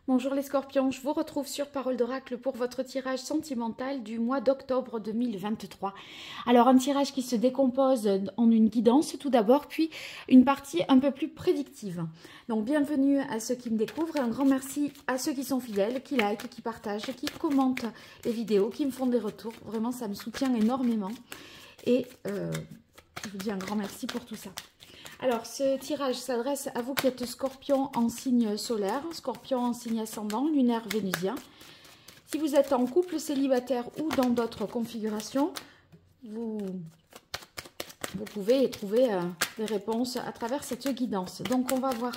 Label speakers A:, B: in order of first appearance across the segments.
A: Bonjour les scorpions, je vous retrouve sur Parole d'Oracle pour votre tirage sentimental du mois d'octobre 2023. Alors un tirage qui se décompose en une guidance tout d'abord, puis une partie un peu plus prédictive. Donc bienvenue à ceux qui me découvrent et un grand merci à ceux qui sont fidèles, qui likent, qui partagent, qui commentent les vidéos, qui me font des retours. Vraiment ça me soutient énormément et je vous dis un grand merci pour tout ça. Alors, ce tirage s'adresse à vous qui êtes scorpion en signe solaire, scorpion en signe ascendant, lunaire vénusien. Si vous êtes en couple, célibataire ou dans d'autres configurations, vous pouvez trouver des réponses à travers cette guidance. Donc, on va voir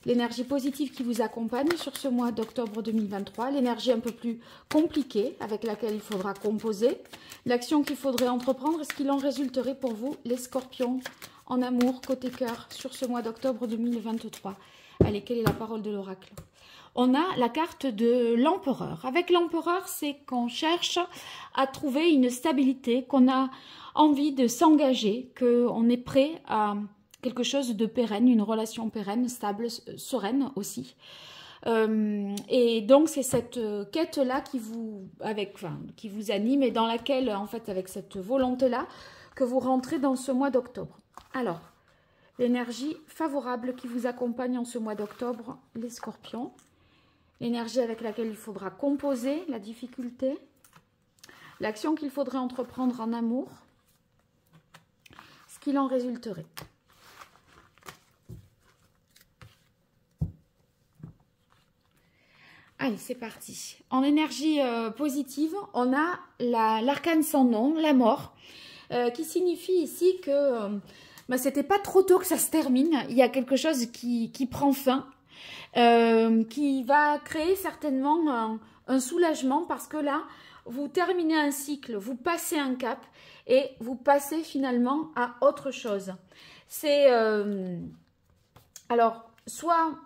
A: l'énergie positive qui vous accompagne sur ce mois d'octobre 2023, l'énergie un peu plus compliquée avec laquelle il faudra composer, l'action qu'il faudrait entreprendre, ce qu'il en résulterait pour vous, les scorpions, en amour, côté cœur, sur ce mois d'octobre 2023. Allez, quelle est la parole de l'oracle? On a la carte de l'empereur. Avec l'empereur, c'est qu'on cherche à trouver une stabilité, qu'on a envie de s'engager, qu'on est prêt à quelque chose de pérenne, une relation pérenne, stable, sereine aussi. Et donc, c'est cette quête-là qui vous anime et dans laquelle, en fait, avec cette volonté-là, que vous rentrez dans ce mois d'octobre. Alors, l'énergie favorable qui vous accompagne en ce mois d'octobre, les scorpions. L'énergie avec laquelle il faudra composer, la difficulté. L'action qu'il faudrait entreprendre en amour. Ce qu'il en résulterait. Allez, c'est parti. En énergie positive, on a l'arcane sans nom, la mort, qui signifie ici que c'était pas trop tôt que ça se termine. Il y a quelque chose qui prend fin, qui va créer certainement un soulagement parce que là, vous terminez un cycle, vous passez un cap et vous passez finalement à autre chose. C'est alors soit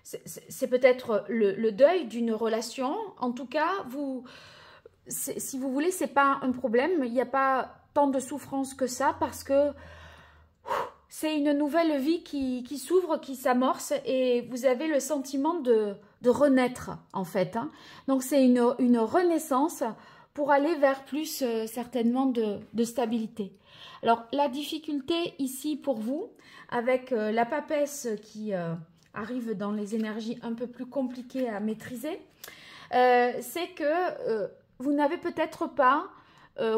A: c'est peut-être le deuil d'une relation. En tout cas, si vous voulez, c'est pas un problème. Il n'y a pas tant de souffrance que ça parce que c'est une nouvelle vie qui s'ouvre, qui s'amorce et vous avez le sentiment de renaître en fait. Hein. Donc c'est une renaissance pour aller vers plus certainement de stabilité. Alors la difficulté ici pour vous, avec la papesse qui arrive dans les énergies un peu plus compliquées à maîtriser, c'est que vous n'avez peut-être pas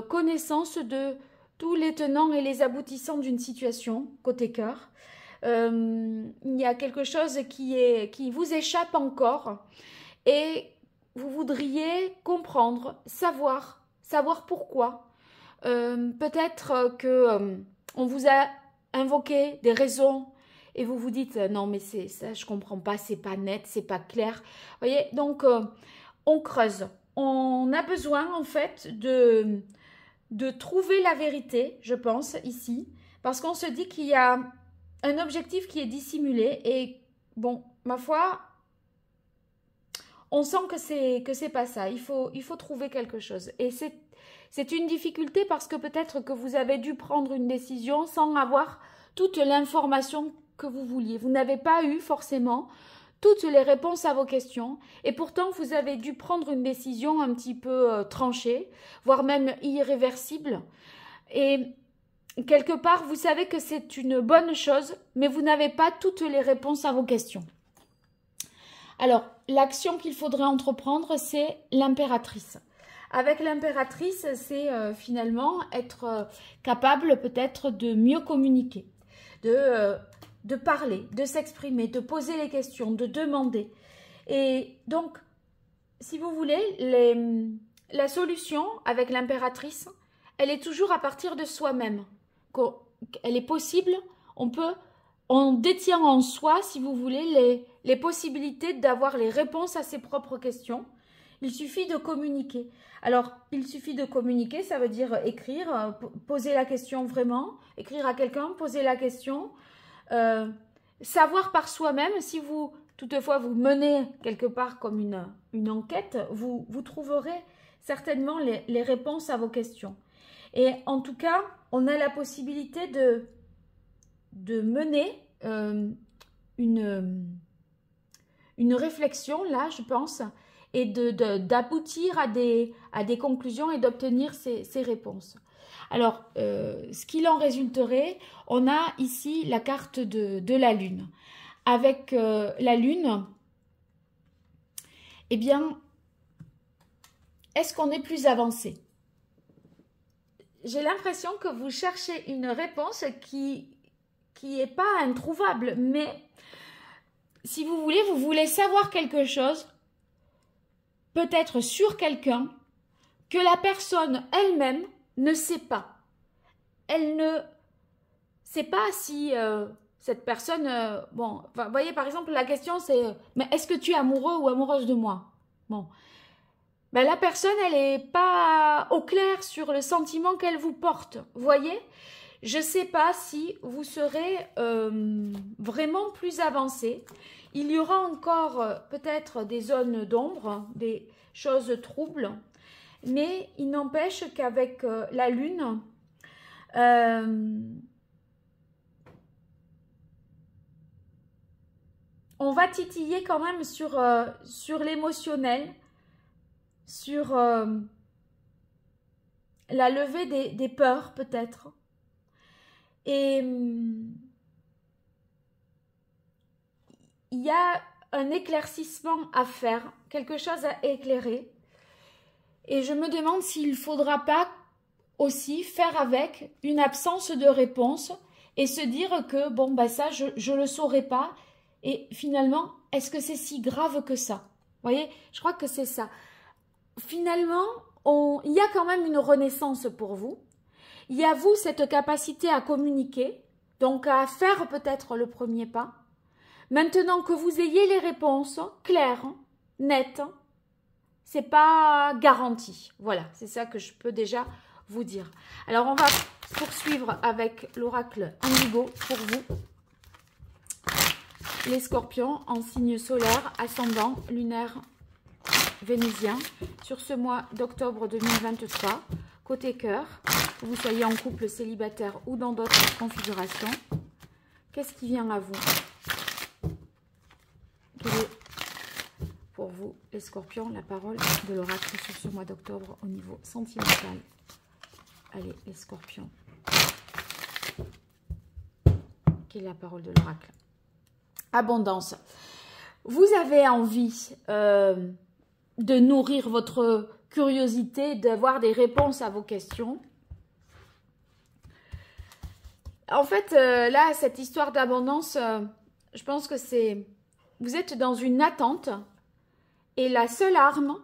A: connaissance de tous les tenants et les aboutissants d'une situation, côté cœur. Il y a quelque chose qui vous échappe encore et vous voudriez comprendre, savoir pourquoi. Peut-être que on vous a invoqué des raisons et vous vous dites non mais c'est ça je comprends pas, c'est pas net, c'est pas clair. Vous voyez, donc on creuse. On a besoin en fait de trouver la vérité, je pense, ici, parce qu'on se dit qu'il y a un objectif qui est dissimulé et bon, ma foi, on sent que c'est pas ça. Il faut trouver quelque chose. Et c'est une difficulté parce que peut-être que vous avez dû prendre une décision sans avoir toute l'information que vous vouliez. Vous n'avez pas eu forcément toutes les réponses à vos questions et pourtant vous avez dû prendre une décision un petit peu tranchée, voire même irréversible. Et quelque part, vous savez que c'est une bonne chose, mais vous n'avez pas toutes les réponses à vos questions. Alors, l'action qu'il faudrait entreprendre, c'est l'impératrice. Avec l'impératrice, c'est finalement être capable peut-être de mieux communiquer, de parler, de s'exprimer, de poser les questions, de demander. Et donc, si vous voulez, la solution avec l'impératrice, elle est toujours à partir de soi-même. Elle est possible, on détient en soi, si vous voulez, les possibilités d'avoir les réponses à ses propres questions. Il suffit de communiquer. Alors, il suffit de communiquer, ça veut dire écrire, poser la question vraiment, écrire à quelqu'un, poser la question, savoir par soi-même, si vous, toutefois, vous menez quelque part comme une enquête, vous trouverez certainement les réponses à vos questions. Et en tout cas, on a la possibilité de mener une réflexion là, je pense, et d'aboutir à des conclusions et d'obtenir ces réponses. Alors, ce qu'il en résulterait, on a ici la carte de la Lune. Avec la Lune, eh bien, est-ce qu'on est plus avancé? J'ai l'impression que vous cherchez une réponse qui n'est pas introuvable, mais si vous voulez savoir quelque chose, peut-être sur quelqu'un, que la personne elle-même ne sait pas. Elle ne sait pas si cette personne... bon, vous voyez, par exemple, la question c'est mais est-ce que tu es amoureux ou amoureuse de moi? Bon. Ben, la personne, elle n'est pas au clair sur le sentiment qu'elle vous porte. Vous voyez? Je ne sais pas si vous serez vraiment plus avancé. Il y aura encore peut-être des zones d'ombre, des choses troubles. Mais il n'empêche qu'avec la Lune, on va titiller quand même sur l'émotionnel, sur la levée des peurs peut-être. Et il y a un éclaircissement à faire, quelque chose à éclairer. Et je me demande s'il ne faudra pas aussi faire avec une absence de réponse et se dire que bon, ben ça, je ne le saurais pas. Et finalement, est-ce que c'est si grave que ça? Vous voyez, je crois que c'est ça. Finalement, il y a quand même une renaissance pour vous. Il y a vous cette capacité à communiquer, donc à faire peut-être le premier pas. Maintenant que vous ayez les réponses claires, nettes, c'est pas garanti. Voilà, c'est ça que je peux déjà vous dire. Alors, on va poursuivre avec l'oracle Indigo pour vous. Les scorpions en signe solaire, ascendant, lunaire, vénusien, sur ce mois d'octobre 2023, côté cœur, que vous soyez en couple, célibataire ou dans d'autres configurations. Qu'est-ce qui vient à vous? Quelle est pour vous, les scorpions, la parole de l'oracle sur ce mois d'octobre au niveau sentimental? Allez, les scorpions. Quelle est la parole de l'oracle? Abondance. Vous avez envie de nourrir votre curiosité, d'avoir des réponses à vos questions. En fait, là, cette histoire d'abondance, je pense que c'est... Vous êtes dans une attente et la seule arme,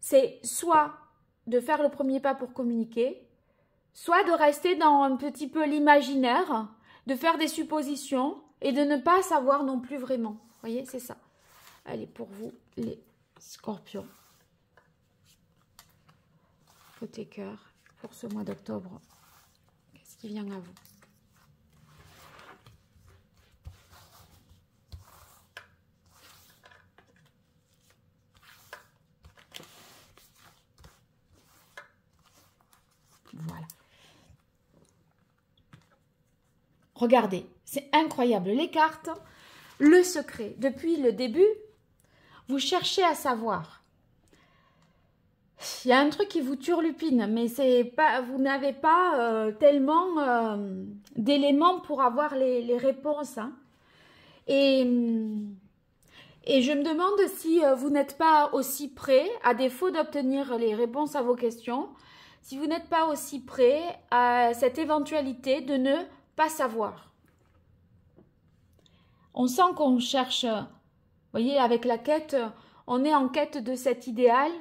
A: c'est soit de faire le premier pas pour communiquer, soit de rester dans un petit peu l'imaginaire, de faire des suppositions et de ne pas savoir non plus vraiment. Vous voyez, c'est ça. Allez, pour vous, les scorpions. Côté cœur, pour ce mois d'octobre, qu'est-ce qui vient à vous? Voilà. Regardez, c'est incroyable. Les cartes, le secret. Depuis le début, vous cherchez à savoir. Il y a un truc qui vous turlupine, mais c'est pas, vous n'avez pas tellement d'éléments pour avoir les réponses. Hein. Et je me demande si vous n'êtes pas aussi prêt, à défaut d'obtenir les réponses à vos questions, si vous n'êtes pas aussi prêt à cette éventualité de ne pas savoir. On sent qu'on cherche, vous voyez, avec la quête, on est en quête de cet idéal.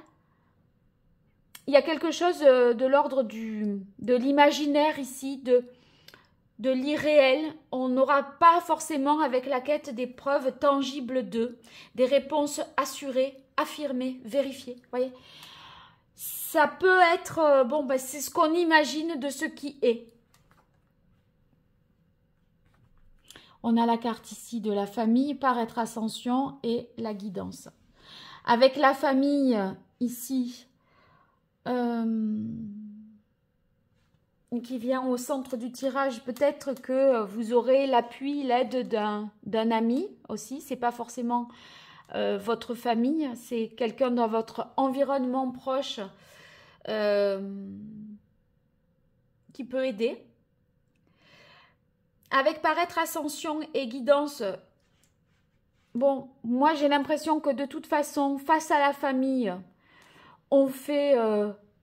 A: Il y a quelque chose de l'ordre de l'imaginaire ici, de l'irréel. On n'aura pas forcément avec la quête des preuves tangibles des réponses assurées, affirmées, vérifiées. Voyez, ça peut être, bon, ben, c'est ce qu'on imagine de ce qui est. On a la carte ici de la famille, paraître ascension et la guidance. Avec la famille ici, qui vient au centre du tirage. Peut-être que vous aurez l'appui, l'aide d'un ami aussi. C'est pas forcément votre famille, c'est quelqu'un dans votre environnement proche qui peut aider. Avec paraître, ascension et guidance, bon, moi j'ai l'impression que de toute façon, face à la famille, on fait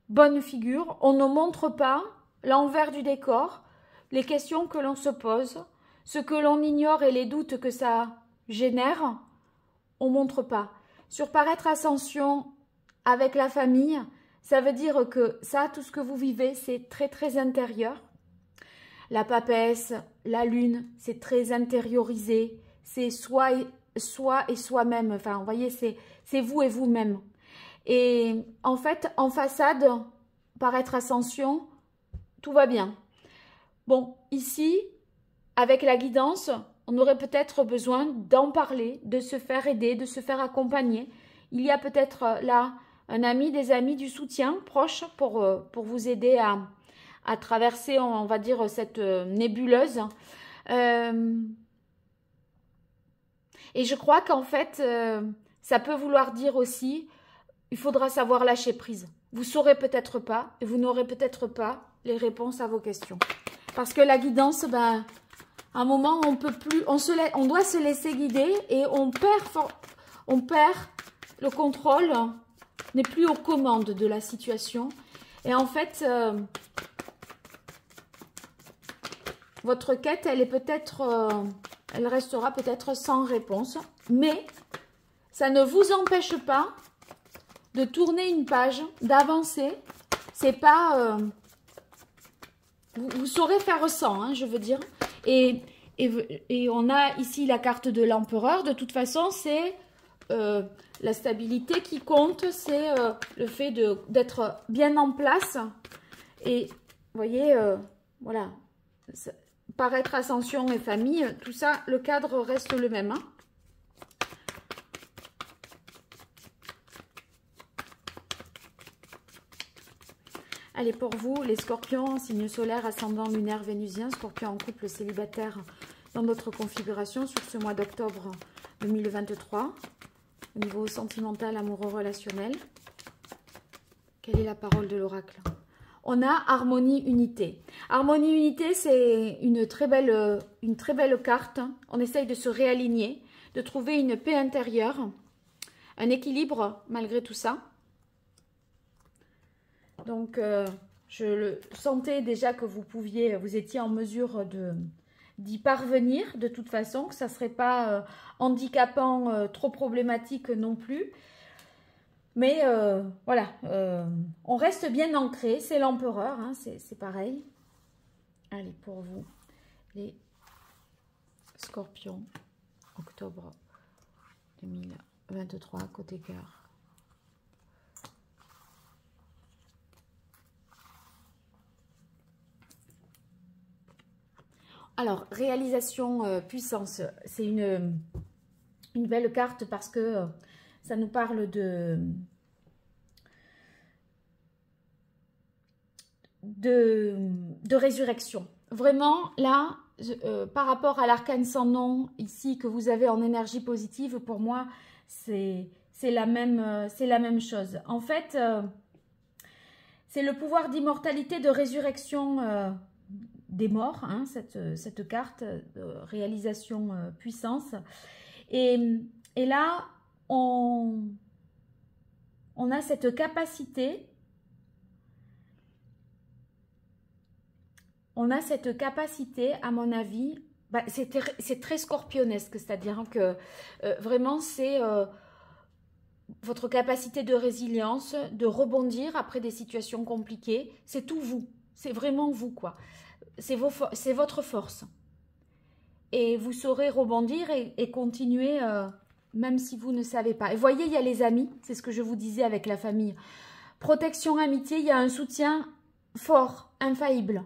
A: bonne figure, on ne montre pas l'envers du décor, les questions que l'on se pose, ce que l'on ignore et les doutes que ça génère, on ne montre pas. Sur paraître, ascension avec la famille, ça veut dire que ça, tout ce que vous vivez, c'est très très intérieur. La papesse, la lune, c'est très intériorisé, c'est soi et soi-même, enfin vous voyez, c'est vous et vous-même. Et en fait, en façade, paraître, ascension, tout va bien. Bon, ici, avec la guidance, on aurait peut-être besoin d'en parler, de se faire aider, de se faire accompagner. Il y a peut-être là un ami, des amis, du soutien proche pour vous aider à traverser, on va dire, cette nébuleuse. Et je crois qu'en fait, ça peut vouloir dire aussi, il faudra savoir lâcher prise. Vous ne saurez peut-être pas, et vous n'aurez peut-être pas les réponses à vos questions. Parce que la guidance, ben, à un moment, on peut plus, on doit se laisser guider et on perd le contrôle, n'est plus aux commandes de la situation. Et en fait, votre quête, elle est peut-être, elle restera peut-être sans réponse, mais ça ne vous empêche pas de tourner une page, d'avancer. C'est pas, vous saurez faire sans, hein, je veux dire. Et on a ici la carte de l'empereur. De toute façon, c'est la stabilité qui compte, c'est le fait d'être bien en place. Et vous voyez, voilà, paraître, ascension et famille, tout ça, le cadre reste le même. Hein. Allez, pour vous, les scorpions, signe solaire, ascendant lunaire, vénusien, scorpion en couple, célibataire, dans notre configuration sur ce mois d'octobre 2023, au niveau sentimental, amoureux, relationnel. Quelle est la parole de l'oracle? On a harmonie, unité. Harmonie, unité, c'est une très belle carte. On essaye de se réaligner, de trouver une paix intérieure, un équilibre malgré tout ça. Donc, je le sentais déjà que vous étiez en mesure d'y parvenir de toute façon, que ça ne serait pas handicapant, trop problématique non plus. Mais voilà, on reste bien ancré, c'est l'empereur, hein, c'est pareil. Allez, pour vous, les scorpions, octobre 2023, côté cœur. Alors, réalisation, puissance, c'est une belle carte parce que ça nous parle de résurrection. Vraiment, là, par rapport à l'arcane sans nom, ici, que vous avez en énergie positive, pour moi, c'est la même chose. En fait, c'est le pouvoir d'immortalité, de résurrection des morts, hein, cette carte de réalisation puissance. Et là, on a cette capacité, à mon avis, bah, c'est très scorpionesque, c'est-à-dire que vraiment c'est votre capacité de résilience, de rebondir après des situations compliquées, c'est tout vous, c'est vraiment vous quoi. C'est votre force. Et vous saurez rebondir et continuer, même si vous ne savez pas. Et voyez, il y a les amis, c'est ce que je vous disais avec la famille. Protection, amitié, il y a un soutien fort, infaillible,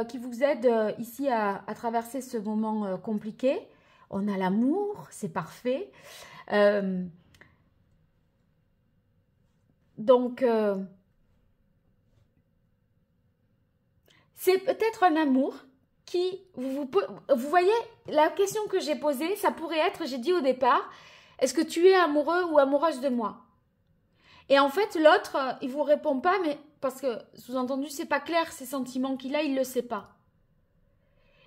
A: qui vous aide ici à traverser ce moment compliqué. On a l'amour, c'est parfait. Donc, C'est peut-être un amour qui, vous voyez, la question que j'ai posée, ça pourrait être, j'ai dit au départ, est-ce que tu es amoureux ou amoureuse de moi? Et en fait, l'autre, il vous répond pas, mais parce que, sous-entendu, c'est pas clair, ces sentiments qu'il a, il le sait pas.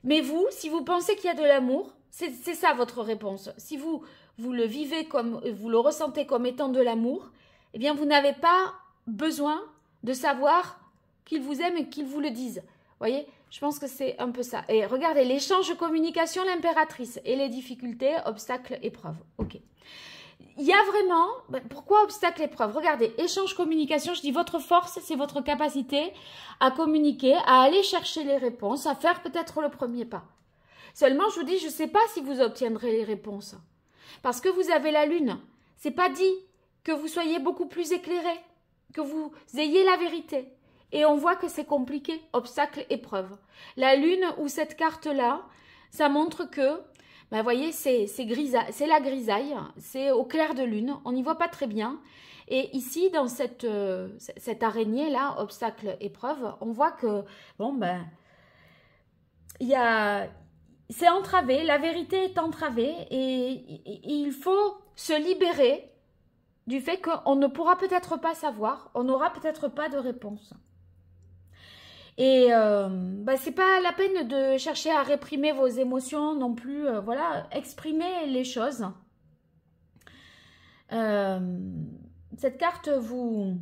A: Mais vous, si vous pensez qu'il y a de l'amour, c'est ça votre réponse. Si vous le vivez comme, vous le ressentez comme étant de l'amour, eh bien, vous n'avez pas besoin de savoir qu'il vous aime et qu'il vous le dise. Vous voyez, je pense que c'est un peu ça. Et regardez, l'échange, communication, l'impératrice et les difficultés, obstacles, épreuves. Ok. Il y a vraiment, pourquoi obstacle, épreuve? Regardez, échange, communication, je dis votre force, c'est votre capacité à communiquer, à aller chercher les réponses, à faire peut-être le premier pas. Seulement, je vous dis, je ne sais pas si vous obtiendrez les réponses. Parce que vous avez la lune. C'est pas dit que vous soyez beaucoup plus éclairé, que vous ayez la vérité. Et on voit que c'est compliqué, obstacle, épreuve. La lune ou cette carte-là, ça montre que, vous voyez, c'est la grisaille, c'est au clair de lune, on n'y voit pas très bien. Et ici, dans cette araignée-là, obstacle, épreuve, on voit que, bon, c'est entravé, la vérité est entravée et il faut se libérer du fait qu'on ne pourra peut-être pas savoir, on n'aura peut-être pas de réponse. Et c'est pas la peine de chercher à réprimer vos émotions non plus. Voilà, exprimez les choses. Cette carte vous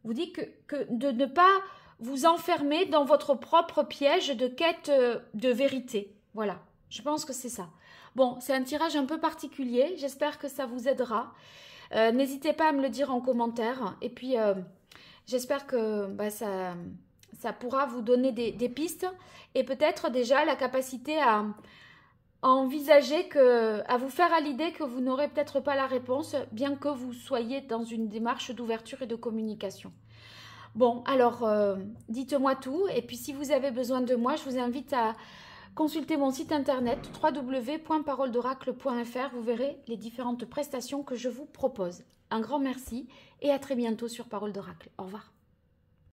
A: dit que de ne pas vous enfermer dans votre propre piège de quête de vérité. Voilà, je pense que c'est ça. Bon, c'est un tirage un peu particulier. J'espère que ça vous aidera. N'hésitez pas à me le dire en commentaire. Et puis... j'espère que ça pourra vous donner des pistes et peut-être déjà la capacité à envisager, à vous faire à l'idée que vous n'aurez peut-être pas la réponse, bien que vous soyez dans une démarche d'ouverture et de communication. Bon, alors, dites-moi tout. Et puis, si vous avez besoin de moi, je vous invite à consulter mon site internet www.paroledoracle.fr. Vous verrez les différentes prestations que je vous propose. Un grand merci et à très bientôt sur Parole d'Oracle. Au revoir.